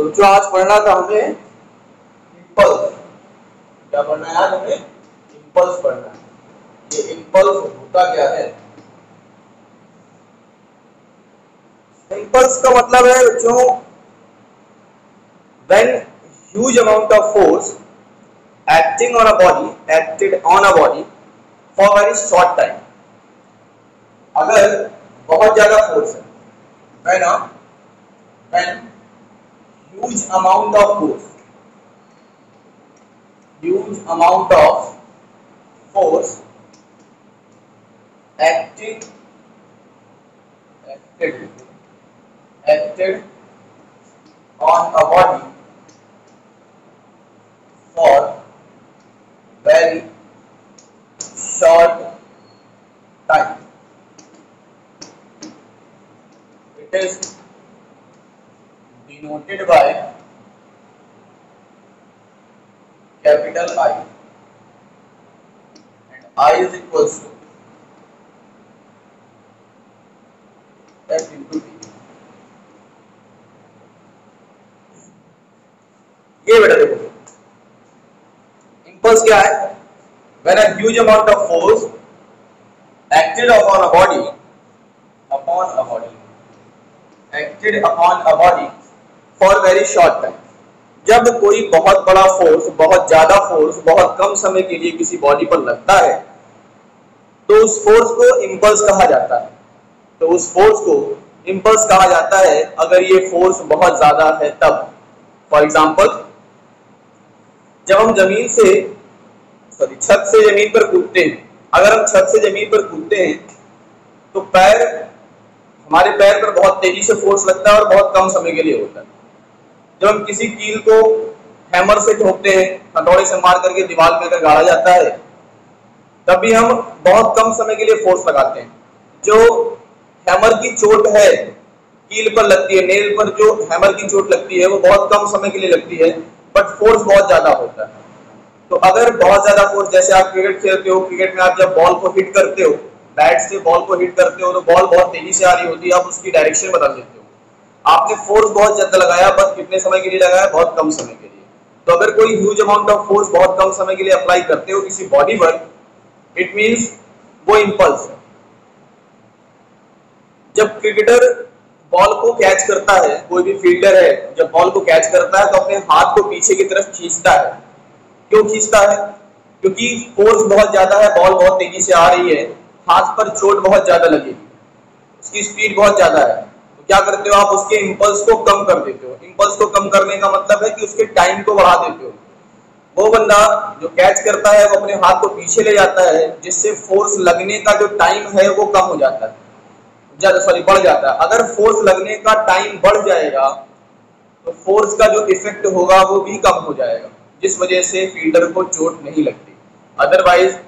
तो जो आज पढ़ना था हमें इम्पल्स। क्या पढ़ना है आज हमें? इम्पल्स पढ़ना है। ये इम्पल्स होता क्या है? इम्पल्स का मतलब है जो when huge amount of force acted on a body for very short time। अगर बहुत ज्यादा फोर्स है, when huge amount of force acted acted on a body for very short time, it is denoted by capital I, and I is equals to F into T। ये बेटा देखो impulse क्या है? When a huge amount of force acted upon a body for very short time। जब कोई बहुत बड़ा force, बहुत ज्यादा फोर्स बहुत कम समय के लिए किसी बॉडी पर लगता है तो उस फोर्स को इम्पल्स कहा जाता है। तो उस फोर्स को इम्पल्स कहा जाता है अगर ये फोर्स बहुत ज्यादा है तब। फॉर एग्जाम्पल, जब हम छत से जमीन पर कूदते हैं, अगर हम छत से जमीन पर कूदते हैं तो हमारे पैर पर बहुत तेजी से फोर्स लगता है और बहुत कम समय के लिए होता है। जब हम किसी कील को हैमर से ठोकते हैं, हथौड़े से मार करके दीवार पे अगर गाड़ा जाता है, तब भी हम बहुत कम समय के लिए फोर्स लगाते हैं। जो हैमर की चोट है, कील पर लगती है, नेल पर जो हैमर की चोट लगती है वो बहुत कम समय के लिए लगती है, बट फोर्स बहुत ज्यादा होता है। तो अगर बहुत ज्यादा फोर्स, जैसे आप क्रिकेट खेलते हो, क्रिकेट में आप जब बॉल को हिट करते हो, बैट से बॉल को हिट करते हो तो बॉल बहुत तेजी से आ रही होती है, आप उसकी डायरेक्शन बदल देते हो। आपने फोर्स बहुत ज्यादा लगाया, बस कितने समय के लिए लगाया? बहुत कम समय के लिए। तो अगर कोई ह्यूज अमाउंट ऑफ फोर्स बहुत कम समय के लिए अप्लाई करते हो किसी बॉडी पर, इट मींस वो इंपल्स है। जब क्रिकेटर बॉल को कैच करता है, कोई भी फील्डर है जब बॉल को कैच करता है तो अपने हाथ को पीछे की तरफ खींचता है। क्यों खींचता है? क्योंकि फोर्स बहुत ज्यादा है, बॉल बहुत तेजी से आ रही है, हाथ पर चोट बहुत ज्यादा लगेगी, उसकी स्पीड बहुत ज्यादा है। तो क्या करते हो आप? उसके इंपल्स को कम कर देते हो। इंपल्स को कम करने का मतलब है कि उसके टाइम को बढ़ा देते हो। वो बंदा जो कैच करता है वो अपने हाथ को पीछे ले जाता है, जिससे फोर्स लगने का जो टाइम है वो कम हो जाता है, बढ़ जाता है। अगर फोर्स लगने का टाइम बढ़ जाएगा तो फोर्स का जो इफेक्ट होगा वो भी कम हो जाएगा, जिस वजह से फील्डर को चोट नहीं लगती। अदरवाइज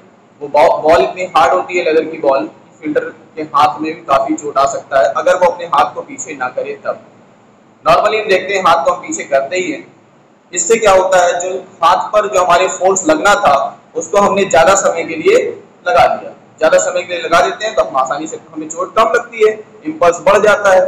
वो बॉल इतनी हार्ड होती है, लेदर की बॉल, फील्डर के हाथ में भी काफी चोट आ सकता है अगर वो अपने हाथ को पीछे ना करे तब। नॉर्मली हम देखते हैं हाथ को हम पीछे करते ही हैं। इससे क्या होता है, जो हाथ पर जो हमारे फोर्स लगना था उसको हमने ज्यादा समय के लिए लगा दिया। ज्यादा समय के लिए लगा देते हैं तो हम आसानी से, हमें चोट कम लगती है, इंपल्स बढ़ जाता है।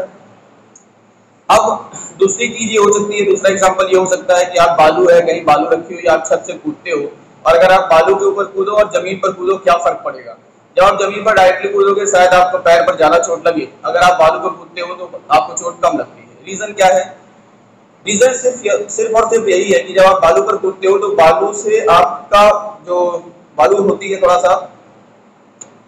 अब दूसरी चीज ये हो सकती है, दूसरा एग्जांपल ये हो सकता है कि आप बालू है, कहीं बालू रखी हुई, आप छत से कूदते हो, और अगर आप बालू के ऊपर कूदो और जमीन पर कूदो, क्या फर्क पड़ेगा? जब आप जमीन पर डायरेक्टली कूदोगे शायद आपको पैर पर ज्यादा चोट लगे, अगर आप बालू पर कूदते हो तो आपको चोट कम लगती है। रीजन क्या है? रीजन सिर्फ और सिर्फ यही है कि जब आप बालू पर कूदते हो तो बालू से आपका जो बालू होती है थोड़ा सा,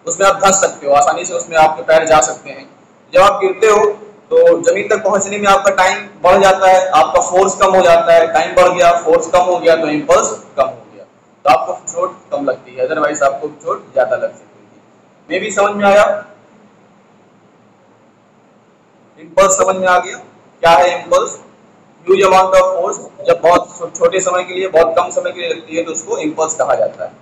उसमें आप धंस सकते हो, आसानी से उसमें आपके पैर जा सकते हैं। जब आप गिरते हो तो जमीन तक पहुंचने में आपका टाइम बढ़ जाता है, आपका फोर्स कम हो जाता है। टाइम बढ़ गया, फोर्स कम हो गया तो इंपल्स कम हो गया, तो आपको चोट कम लगती है, अदरवाइज आपको चोट ज्यादा लग सकती है। मे भी समझ में आया? इंपल्स समझ में आ गया? क्या है impulse? Huge amount of force जब बहुत छोटे समय के लिए, बहुत कम समय के लिए लगती है तो उसको इंपल्स कहा जाता है।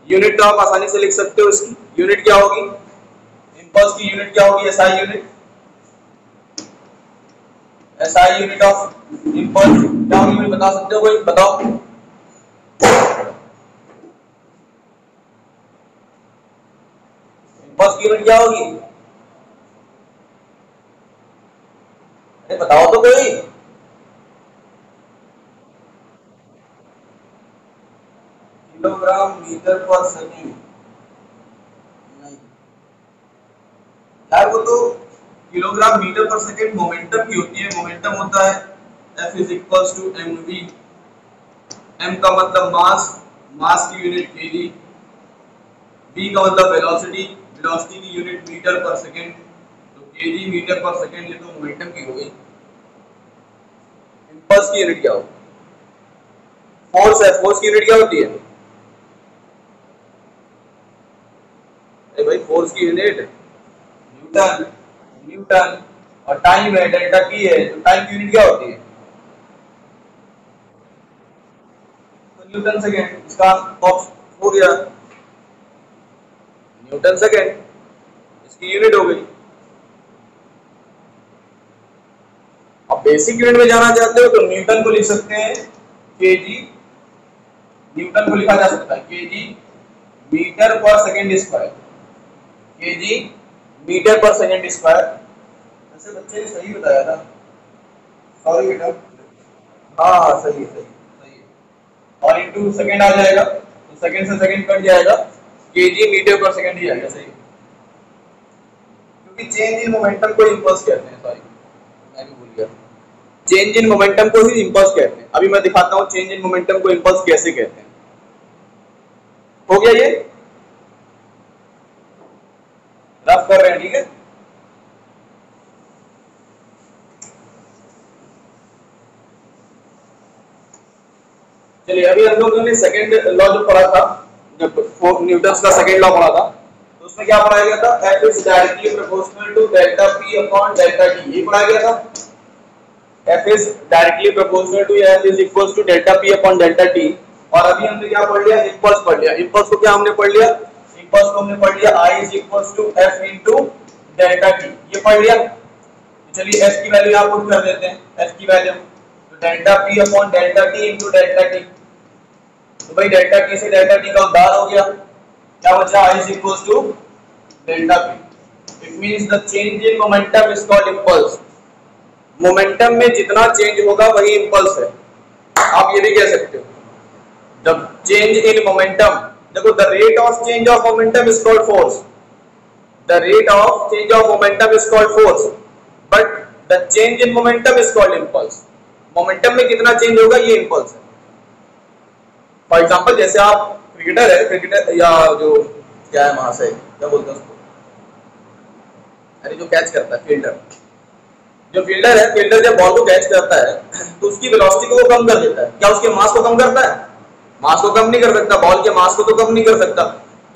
यूनिट तो आप आसानी से लिख सकते हो, इसकी यूनिट क्या होगी? इंपल्स की यूनिट क्या होगी? SI unit. SI unit of impulse क्या होगी? बता सकते हो कोई? बताओ। इंपल्स की यूनिट क्या होगी? अरे बताओ तो कोई। किलोग्राम मीटर पर सेकंड? नहीं यार, वो तो किलोग्राम मीटर पर सेकंड मोमेंटम की होती है। मोमेंटम होता है F is equals to M V. M का मतलब मास, मास की यूनिट केजी। वी का मतलब वेलोसिटी, वेलोसिटी की यूनिट मीटर पर सेकंड। तो केजी मीटर पर सेकंड, ये तो मोमेंटम की हो गई। इम्पल्स की यूनिट क्या होगी? फोर्स है, फोर्स की यूनिट क्या होती है? अरे भाई, फोर्स की यूनिट न्यूटन। न्यूटन। और टाइम है, डेल्टा टी है, तो टाइम की यूनिट क्या होती है? तो न्यूटन सेकेंड, इसका ऑप्शन हो गया न्यूटन सेकेंड, इसकी यूनिट हो गई। अब बेसिक यूनिट में जाना चाहते हो तो न्यूटन को लिख सकते हैं केजी। न्यूटन को लिखा जा सकता है केजी मीटर पर सेकेंड स्क्वायर। केजी मीटर पर सेकेंड स्क्वायर। वैसे बच्चे ने सही बताया था। सॉरी बेटा। हाँ हाँ, सही है, सही सही है। और इनटू सेकंड आ जाएगा, तो सेकंड से सेकंड कट जाएगा, केजी मीटर पर सेकंड ही आएगा। सही, क्योंकि चेंज इन मोमेंटम को इंपल्स कहते हैं। सॉरी, मैं भी भूल गया। चेंज इन मोमेंटम को ही इंपल्स कहते हैं। अभी मैं दिखाता हूँ चेंज इन मोमेंटम को इंपल्स कैसे कहते हैं। हो गया ये, रफ कर रहे हैं, ठीक है। चलिए, अभी हम लोगों ने सेकंड लॉ जो पढ़ा था, जब न्यूटन का सेकंड लॉ पढ़ा था, तो उसमें क्या पढ़ाया गया था? F is directly proportional to delta P upon delta T, ये पढ़ाया गया था। F is directly proportional to F is equals to delta P upon delta T। और अभी हमने क्या पढ़ लिया? इम्पल्स पढ़ लिया। इम्पल्स को क्या हमने पढ़ लिया? इम्पल्स को हमने पढ़ लिया I is equals to F into delta T, ये पढ़ लिया। चलिए F की वैल्यू यहाँ पुट कर देते हैं। F की वैल्यू तो delta P upon delta T into delta T। तो भाई डेल्टा T से डेल्टा T का उद्धार हो गया, क्या बचा? I is equals to delta P। It means the change in momentum is called impulse। Momentum में जितना चेंज होगा वही इंपल्स है। आप ये भी कह सकते हो, जब चेंज इन मोमेंटम, देखो the rate of change of momentum is called force. The rate of change of momentum is called force, but the change in momentum is called impulse. Momentum में कितना चेंज होगा ये impulse है। For example, जैसे आप cricketer है, cricketer या जो क्या है महाशय, क्या बोलते हैं उसको, अरे जो कैच करता है, फील्डर। जो फील्डर है, फील्डर जब बॉल को कैच करता है तो उसकी वेलोसिटी को वो कम कर देता है। क्या उसके मास को कम करता है? मास को कम नहीं कर सकता। बॉल के मास को तो कम नहीं कर सकता।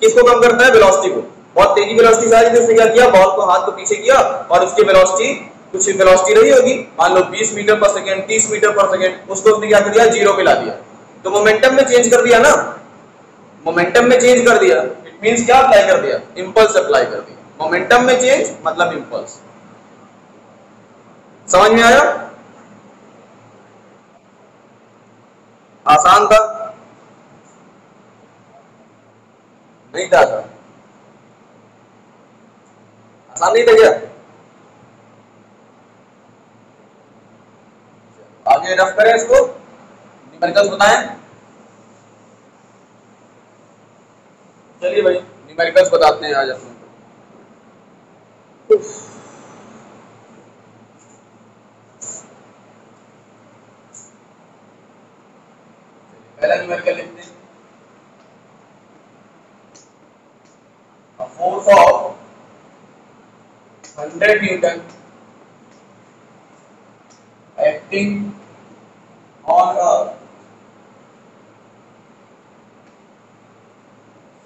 किसको कम करता है? वेलोसिटी को। बहुत तेजी वेलोसिटी से आई तो उसने क्या किया? बॉल को हाथ को पीछे किया और उसकी वेलोसिटी, कुछ वेलोसिटी रही होगी, मान लो 20 मीटर पर सेकंड, 30 मीटर पर सेकंड, उसको उसने क्या कर दिया? जीरो पे ला दिया। तो मोमेंटम में चेंज कर दिया ना, मोमेंटम में चेंज कर दिया। इट मींस क्या अप्लाई कर दिया? इंपल्स अप्लाई कर दिया। मोमेंटम में चेंज मतलब इंपल्स। समझ में आया? आसान था? नहीं था? आसान नहीं था क्या? आगे रफ करें इसको, न्यूमेरिकल्स बताएं। चलिए भाई, न्यूमेरिकल्स बताते हैं आज अपन को। पहला न्यूमेरिकल लिखते हैं। A force of 100 Newton acting on a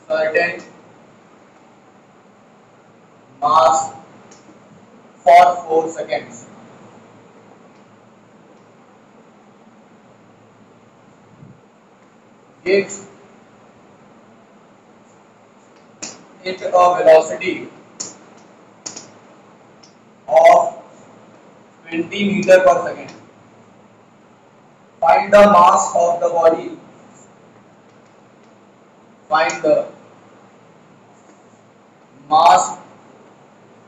certain mass for 4 seconds. Gives it a velocity of 20 meter per second. Find the mass of the body. Find the mass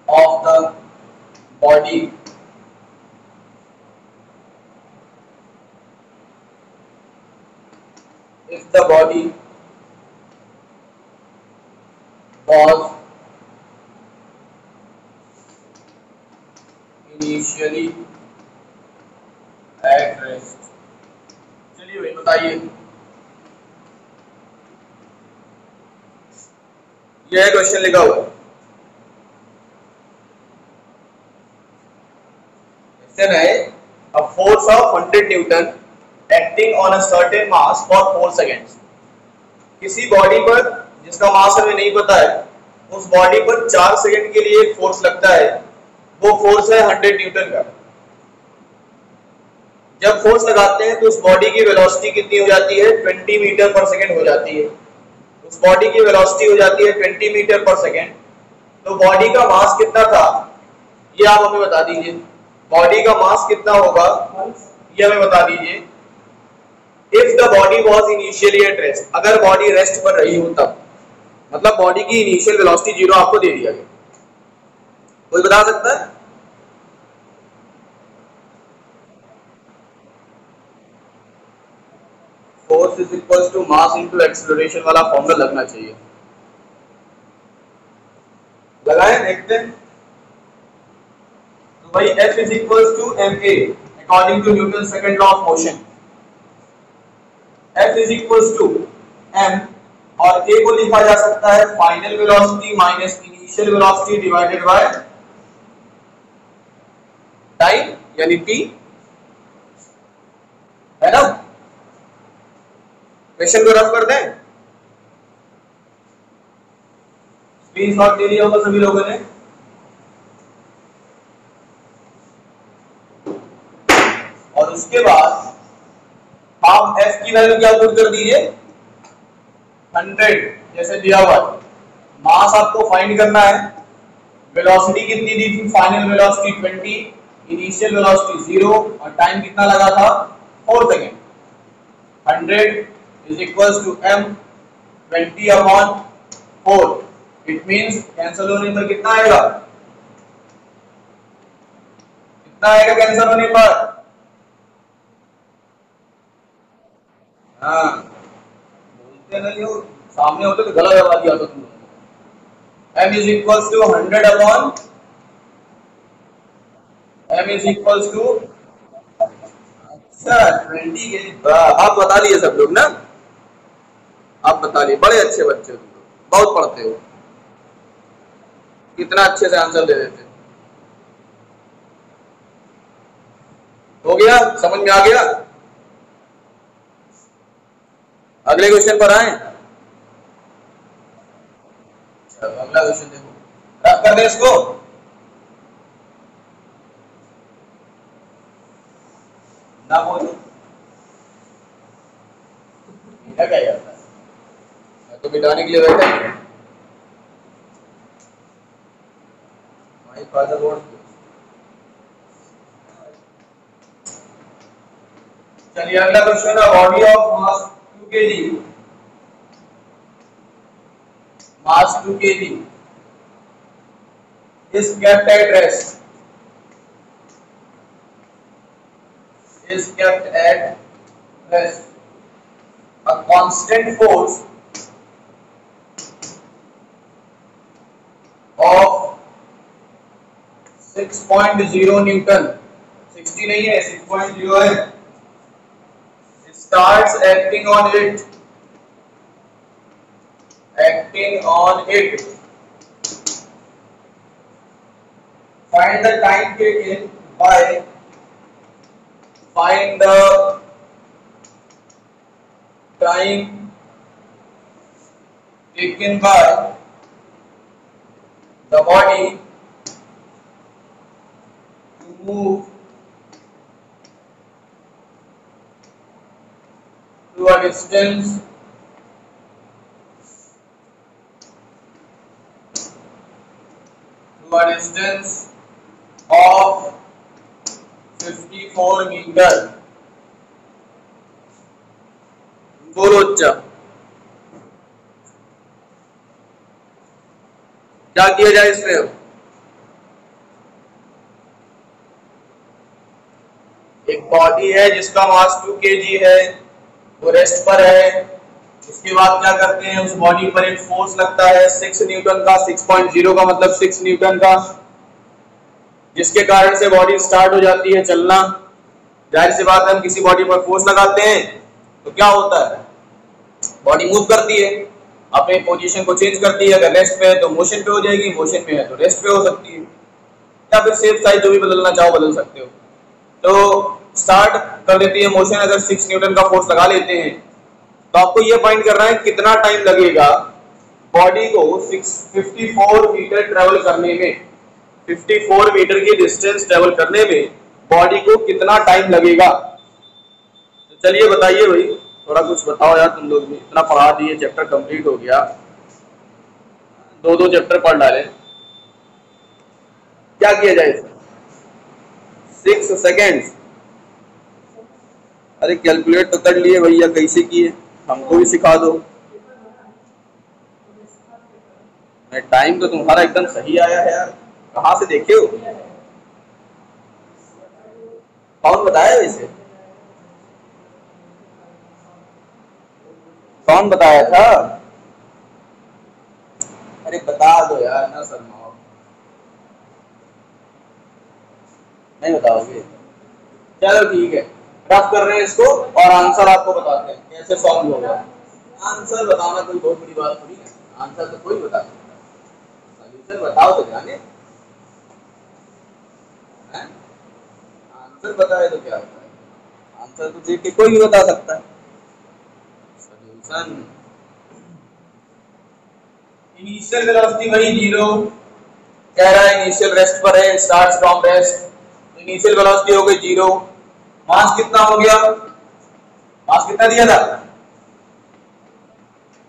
of the body if the body was initially at rest। चलिए भाई बताइए, यह question लिखा हुआ है। Question है a force of 100 Newton acting on a certain mass for 4 seconds। किसी body पर जिसका मास हमें नहीं पता है, उस बॉडी पर 4 सेकंड के लिए एक फोर्स लगता है, वो फोर्स है 100 न्यूटन का। जब फोर्स लगाते हैं तो उस बॉडी की वेलोसिटी कितनी हो जाती है? 20 मीटर पर सेकंड हो जाती है। उस बॉडी की वेलोसिटी हो जाती है 20 मीटर पर सेकंड। तो बॉडी का मास कितना था, ये आप हमें बता दीजिए। बॉडी का मास कितना होगा, ये हमें बता दीजिए। If the body was initially at rest, अगर बॉडी रेस्ट पर रही हो तब, मतलब बॉडी की इनिशियल वेलोसिटी 0 आपको दे दिया गया। कोई बता सकता है? Force is equal to mass into acceleration वाला फॉर्मूला लगना चाहिए। लगाएं, देखते हैं। तो भाई F is equal to ma according to Newton second law of motion. F is equal to m और a को लिखा जा सकता है final velocity minus initial velocity divided by time यानी t, है ना। क्वेश्चन को रफ कर दें, स्क्रीनशॉट ले लिया होगा सभी लोगों ने। और उसके बाद आप f की वैल्यू क्या पुट कर दीजिए, 100 जैसे दिया हुआ है। मास आपको फाइंड करना है, वेलोसिटी कितनी दी थी, फाइनल वेलोसिटी 20, इनिशियल वेलोसिटी 0 और टाइम कितना लगा था, 4 second. 100 is equals to m 20 upon 4। It means cancel होने पर कितना आएगा, कितना आएगा कैंसिल होने पर? हाँ बोलते नहीं हो, सामने होते तो गलत आवाज आता तुम लोग। m is equals to 100 upon m is equals to, अच्छा 20 के आप बता लिए सब लोग ना, आप बता लिए, बड़े अच्छे बच्चे हो, बहुत पढ़ते हो, कितना अच्छे से आंसर दे देते। हो गया, समझ में आ गया? अगले क्वेश्चन पर आए। चलो अगला क्वेश्चन देखो, रफ कर दे इसको। ना बोलो क्या जाता है, मैं तो बिठाने के लिए बैठा हूं। My father what. चलिए अगला क्वेश्चन है, body of mass 2 kg, mass 2 kg is kept at rest, is kept at rest, a constant force of 6.0 Newton, 60 नहीं है 6.0 है, starts acting on it, acting on it, find the time taken by, find the time taken by the body to move to a distance of 54 metre. बोलो अच्छा, क्या किया जाए इसमें? एक बॉडी है जिसका मास 2 kg है, वो रेस्ट पर है, उसके बाद क्या करते हैं, उस बॉडी पर एक फोर्स लगता है 6 न्यूटन का, 6.0 का मतलब 6 न्यूटन का, जिसके कारण से बॉडी स्टार्ट हो जाती है चलना। जाहिर सी बात है, हम किसी बॉडी पर फोर्स लगाते हैं तो क्या होता है, बॉडी मूव करती है, अपने पोजीशन को चेंज करती है। अगर रेस्ट पे है तो मोशन पे हो जाएगी, मोशन पे है तो रेस्ट पे हो सकती है, या फिर शेप साइज जो भी बदलना चाहो बदल सकते हो। तो स्टार्ट कर देती है मोशन, अगर 6 न्यूटन का फोर्स लगा लेते हैं तो आपको ये फाइंड करना है कितना टाइम लगेगा बॉडी को 54 मीटर ट्रेवल करने में, 54 मीटर की डिस्टेंस ट्रेवल करने में बॉडी को कितना टाइम लगेगा। तो चलिए बताइए भाई, थोड़ा कुछ बताओ यार, तुम लोग भी इतना पढ़ा दिए, चैप्टर कंप्लीट हो गया, दो चैप्टर पढ़ डाले, क्या किया जाए इसमें? 6 सेकेंड्स। अरे कैलकुलेट तो कर लिए भैया, कैसे किए हमको भी सिखा दो। टाइम तो तुम्हारा एकदम सही आया है यार, कहाँ से देखे हो, कौन बताया वैसे, कौन बताया था? अरे बता दो यार, ना शर्माओ, नहीं बताओगे? चलो ठीक है, रफ कर रहे हैं इसको और आंसर आपको बताते हैं कैसे सॉल्व होगा। आंसर बताना कोई बहुत बड़ी बात थोड़ी है, आंसर तो कोई बता सकता है, सॉल्यूशन बताओ तो जाने हैं? आंसर बताए तो क्या होता है, आंसर तो देख के कोई भी बता सकता है। सॉल्यूशन, इनिशियल वेलोसिटी वही 0 कह रहा है, इनिशियल रेस्ट पर है, स्टार्ट्स फ्रॉम रेस्ट, तो इनिशियल वेलोसिटी हो गई 0। मास कितना हो गया, मास कितना दिया था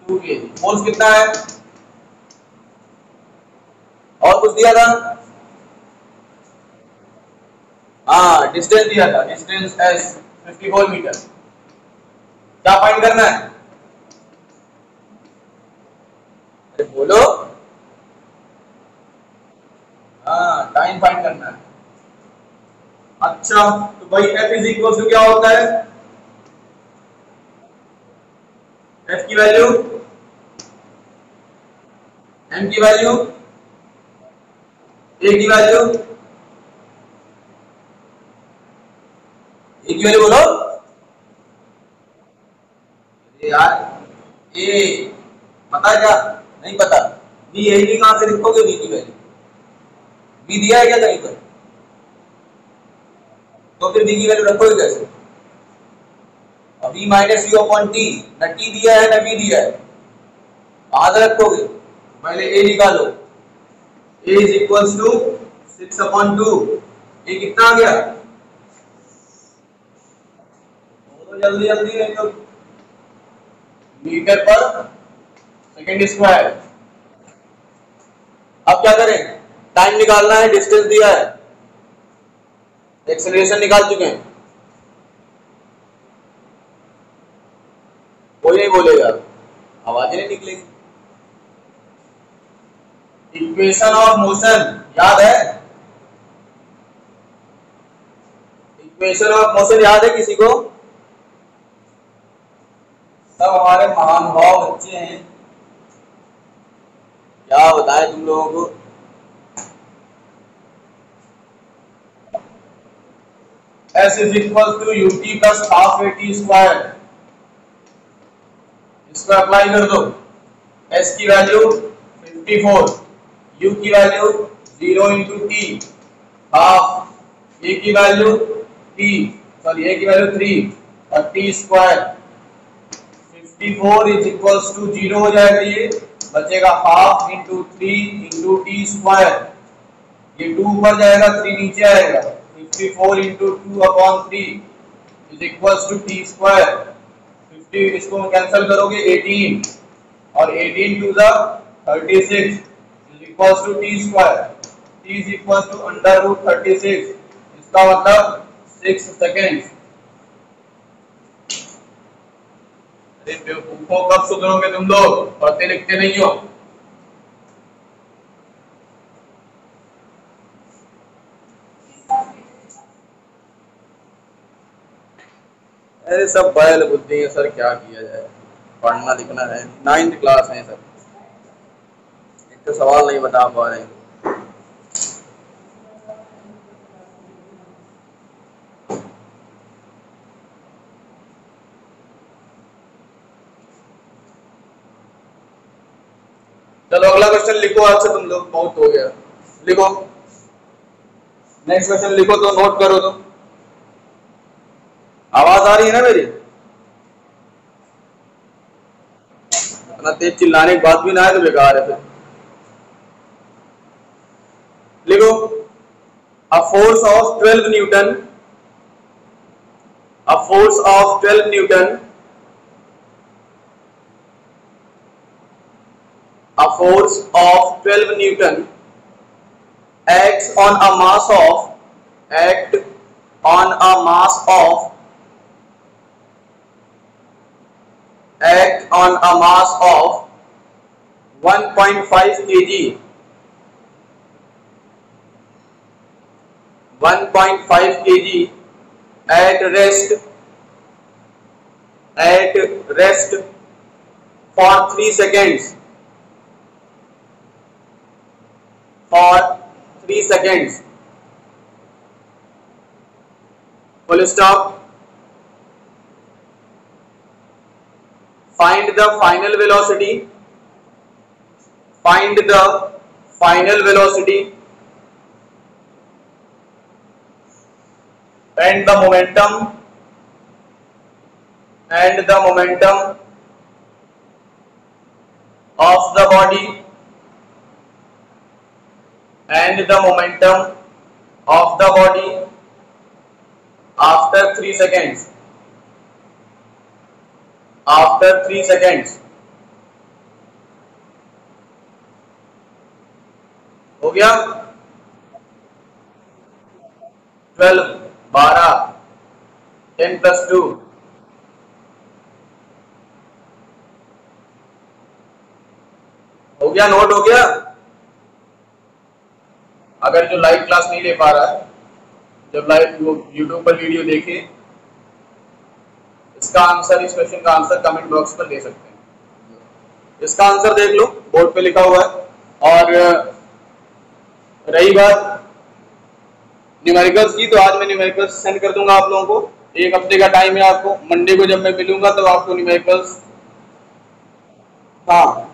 2 kg, फोर्स कितना है, और कुछ दिया था, हाँ डिस्टेंस दिया था, डिस्टेंस एस 54 मीटर। क्या फाइंड करना है, अरे बोलो, हाँ टाइम फाइंड करना है। अच्छा तो भाई F इज इक्वल टू क्या होता है, F की वैल्यू, M की वैल्यू, A की वैल्यू, A की वैल्यू बोलो यार, A पता है क्या, नहीं पता, B यही भी कहां से लिखोगे, B की वैल्यू, B दिया है क्या कहीं पर, तो फिर B की वैल्यू रखोगे कैसे, B minus you upon T, न टी दिया है न बी दिया है, कहां से रखोगे, पहले A निकालो, A is equals to 6 upon 2, ये कितना आ गया, तो जल्दी जल्दी नहीं तो मीटर पर सेकंड स्क्वायर। अब क्या करें, टाइम निकालना है, डिस्टेंस दिया है, एक्सेलरेशन निकाल चुके हैं, कोई नहीं बोलेगा, आवाजें नहीं निकलेगी। इक्वेशन ऑफ मोशन याद है, इक्वेशन ऑफ मोशन याद है किसी को, सब हमारे महानुभाव बच्चे हैं, क्या बताएं तुम लोगों को। S is equal to ut plus half at square, इसको अप्लाई कर दो, S की वैल्यू 54, U की value 0 into T, half, A की वैल्यू T, सॉरी A की वैल्यू 3 और T square, 54 is equals to 0 हो जाएगा, ये बचेगा half into 3 into T square, ये 2 ऊपर जाएगा 3 नीचे आएगा, 54 into 2 upon 3 is equals to T square, 50 इसको कैंसिल करोगे 18 और 18 to the 36 is equals to T square, T is equals to under root 36, इसका मतलब 6 सेकेंड्स। अरे बेवकूफों, कब सुधरोगे तुम लोग, पढ़ते लिखते नहीं हो। अरे सब बैल बुद्धि है सर, क्या किया जाए। पढ़ना लिखना है, 9th क्लास है सर, एक तो सवाल नहीं बता पा रहे हैं। चलो अगला क्वेश्चन लिखो, आज से तुम लोग बहुत हो गया, लिखो नेक्स्ट क्वेश्चन लिखो, तो नोट करो। तो आवाज आ रही है ना मेरी? इतना तेज चिल्लाने की बात भी ना है तो बेकार है फिर। लिखो, a force of 12 Newton, a force of 12 Newton, a force of 12 Newton acts on a mass of 1.5 kg, 1.5 kg at rest for 3 seconds, for 3 seconds, full stop. Find the final velocity, find the final velocity and the momentum, of the body, and the momentum of the body after 3 seconds, after 3 seconds. हो गया? 12 12 10 + 2 हो गया, note हो गया। अगर जो live class नहीं ले पा रहा है, जब लाइव यूट्यूब पर वीडियो देखे, इसका आंसर, इस क्वेश्चन का आंसर कमेंट बॉक्स पर दे सकते हैं। इसका आंसर देख लो, बोर्ड पे लिखा हुआ है। और रही बात न्यूमेरिकल्स की, तो आज मैं न्यूमेरिकल्स सेंड कर दूंगा आप लोगों को। 1 हफ्ते का टाइम है आपको, मंडे को जब मैं मिलूंगा तो आपको न्यूमेरिकल्स, हाँ